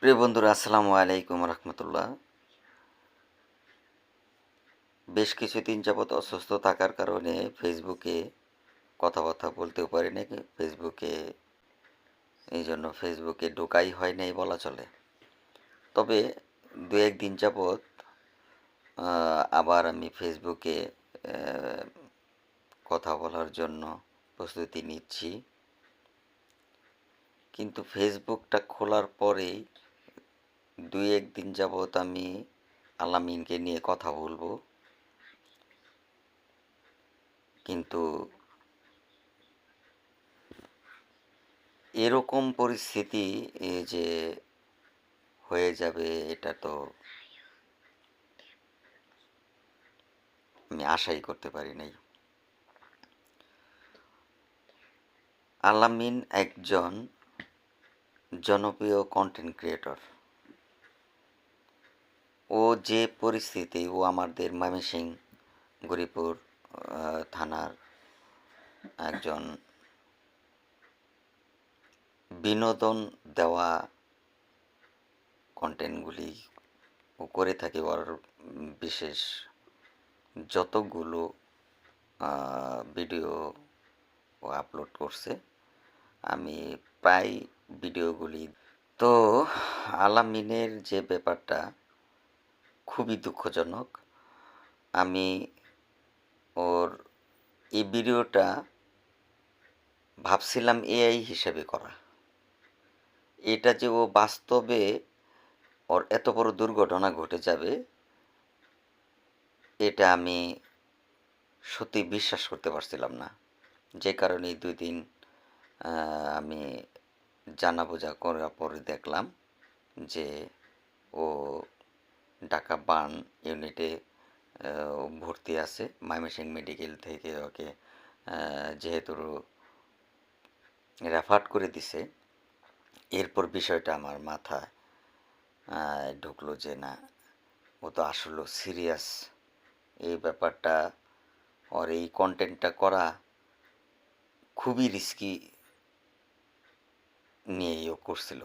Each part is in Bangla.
প্রিয় বন্ধুরা, আসসালামু আলাইকুম রহমতুল্লাহ। বেশ কিছুদিন যাবৎ অসুস্থ থাকার কারণে ফেসবুকে কথাবার্তা বলতেও পারি না। ফেসবুকে এই জন্য ফেসবুকে ঢোকাই হয় নাই বলা চলে। তবে দু একদিন যাবৎ আবার আমি ফেসবুকে আহ, কথা বলার জন্য প্রস্তুতি নিচ্ছি। কিন্তু ফেসবুকটা খোলার পরেই দুই একদিন যাবৎ আমি আলামিনকে নিয়ে কথা বলবো, কিন্তু এরকম পরিস্থিতি যে হয়ে যাবে এটা তো আমি আশাই করতে পারি নাই। আলামিন একজন জনপ্রিয় কন্টেন্ট ক্রিয়েটর। ও যে পরিস্থিতি, ও আমাদের ময়মনসিংহ গরিপুর থানার একজন বিনোদন দেওয়া কন্টেন্টগুলি ও করে থাকে। ওর বিশেষ যতগুলো ভিডিও ও আপলোড করছে, আমি প্রায় ভিডিওগুলি। তো আলামিনের যে ব্যাপারটা খুবই দুঃখজনক। আমি ওর এই ভিডিওটা ভাবছিলাম এআই হিসেবে করা। এটা যে ও বাস্তবে ওর এত বড় দুর্ঘটনা ঘটে যাবে, এটা আমি সত্যি বিশ্বাস করতে পারছিলাম না। যে কারণে এই 2 দিন আমি জানা বোঝা করার পরে দেখলাম যে ও ঢাকা বার্ন ইউনিটে ভর্তি আছে। ময়মনসিংহ মেডিকেল থেকে ওকে যেহেতু রেফার করে দিছে, এরপর বিষয়টা আমার মাথায় ঢুকলো যে না, ও তো আসলে সিরিয়াস। এই ব্যাপারটা, ওর এই কন্টেন্টটা করা খুবই রিস্কি নিয়েই ও করছিল।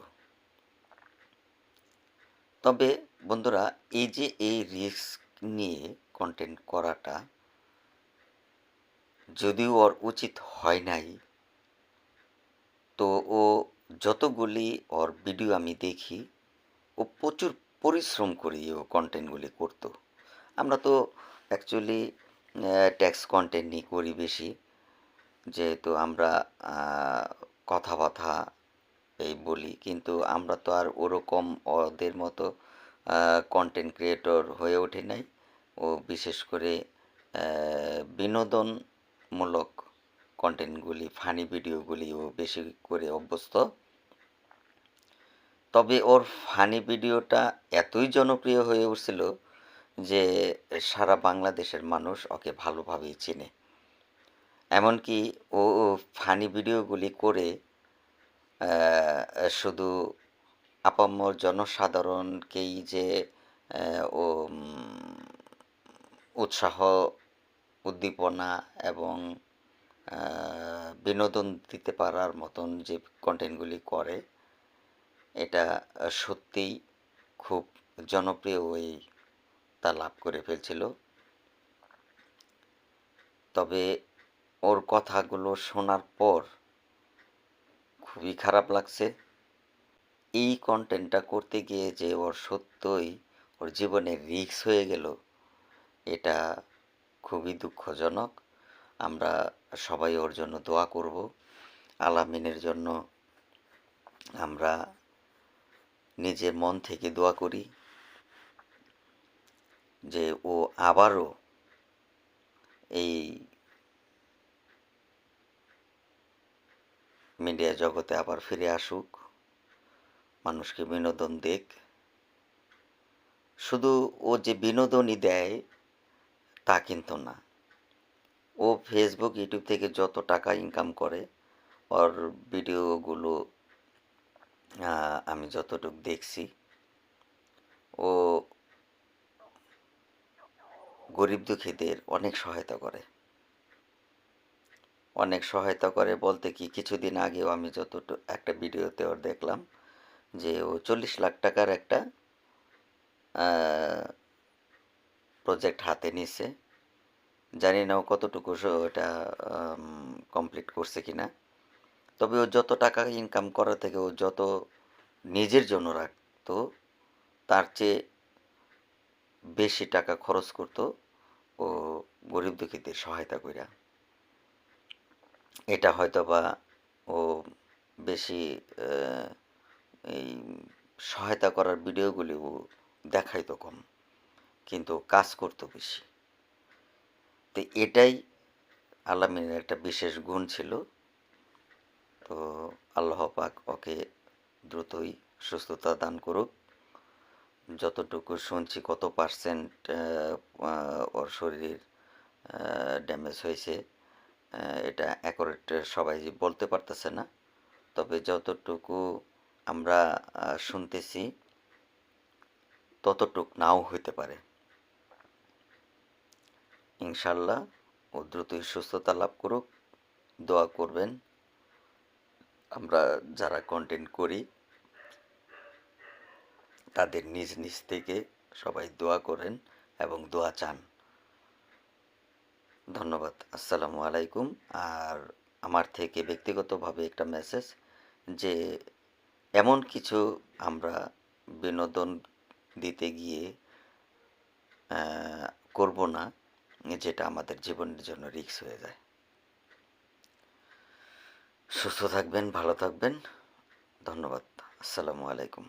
তবে বন্ধুরা, এই যে এই রিস্ক নিয়ে কন্টেন্ট করাটা যদিও ওর উচিত হয় নাই, তো ও যতগুলি ওর ভিডিও আমি দেখি, ও প্রচুর পরিশ্রম করে ও কন্টেন্টগুলি করতো। আমরা তো অ্যাকচুয়ালি টেক্সট কন্টেন্ট নিয়ে করি বেশি, যেহেতু আমরা কথাবার্তা এই বলি, কিন্তু আমরা তো আর ওরকম ওদের মতো কন্টেন্ট ক্রিয়েটর হয়ে ওঠে নাই। ও বিশেষ করে বিনোদনমূলক কন্টেন্টগুলি, ফানি ভিডিওগুলি ও বেশি করে অভ্যস্ত। তবে ওর ফানি ভিডিওটা এতই জনপ্রিয় হয়ে উঠছিল যে সারা বাংলাদেশের মানুষ ওকে ভালোভাবেই চেনে। এমনকি ও ফানি ভিডিওগুলি করে শুধু আপামর জনসাধারণকেই যে ও উৎসাহ, উদ্দীপনা এবং বিনোদন দিতে পারার মতন যে কন্টেন্টগুলি করে, এটা সত্যিই খুব জনপ্রিয় ওই তা লাভ করে ফেলছিল। তবে ওর কথাগুলো শোনার পর খুবই খারাপ লাগছে। এই কন্টেন্টটা করতে গিয়ে যে ওর সত্যই ওর জীবনে রিস্ক হয়ে গেল, এটা খুবই দুঃখজনক। আমরা সবাই ওর জন্য দোয়া করব। আলামিনের জন্য আমরা নিজের মন থেকে দোয়া করি যে ও আবারও এই মিডিয়া জগতে আবার ফিরে আসুক, মানুষকে বিনোদন দিক। শুধু ও যে বিনোদনই দেয় তা কিন্তু না, ও ফেসবুক ইউটিউব থেকে যত টাকা ইনকাম করে, ওর ভিডিওগুলো আমি যতটুকু দেখছি, ও গরিব দুঃখীদের অনেক সহায়তা করে। অনেক সহায়তা করে বলতে কি, কিছুদিন আগেও আমি যতটুকু একটা ভিডিওতে ওর দেখলাম যে ও 40 লাখ টাকার একটা প্রজেক্ট হাতে নিছে। জানি না ও কতটুকু ওটা কমপ্লিট করছে কিনা। তবে ও যত টাকা ইনকাম করা থেকে ও যত নিজের জন্য রাখতো, তার চেয়ে বেশি টাকা খরচ করতো ও গরিব দুঃখীদের সহায়তা কইরা। এটা হয়তোবা ও বেশি আ এই সহায়তা করার ভিডিওগুলি ও দেখাইতো কম। কিন্তু কাজ করতো বেশি। তো এটাই আল্লামিনের একটা বিশেষ গুণ ছিল। তো আল্লাহ পাক ওকে দ্রুতই সুস্থতা দান করুক। যতটুকু শুনছি কত পার্সেন্ট ওর শরীর ড্যামেজ হয়েছে, এটা অ্যাকুরেট সবাই বলতে পারতেছে না। তবে যতটুকু আমরা শুনতেছি ততটুক নাও হইতে পারে। ইনশাল্লাহ ও দ্রুতই সুস্থতা লাভ করুক। দোয়া করবেন। আমরা যারা কন্টেন্ট করি তাদের নিজ নিজ থেকে সবাই দোয়া করেন এবং দোয়া চান। ধন্যবাদ। আসসালামু আলাইকুম। আর আমার থেকে ব্যক্তিগতভাবে একটা মেসেজ, যে এমন কিছু আমরা বিনোদন দিতে গিয়ে করব না যেটা আমাদের জীবনের জন্য রিস্ক হয়ে যায়। সুস্থ থাকবেন, ভালো থাকবেন। ধন্যবাদ। আসসালামু আলাইকুম।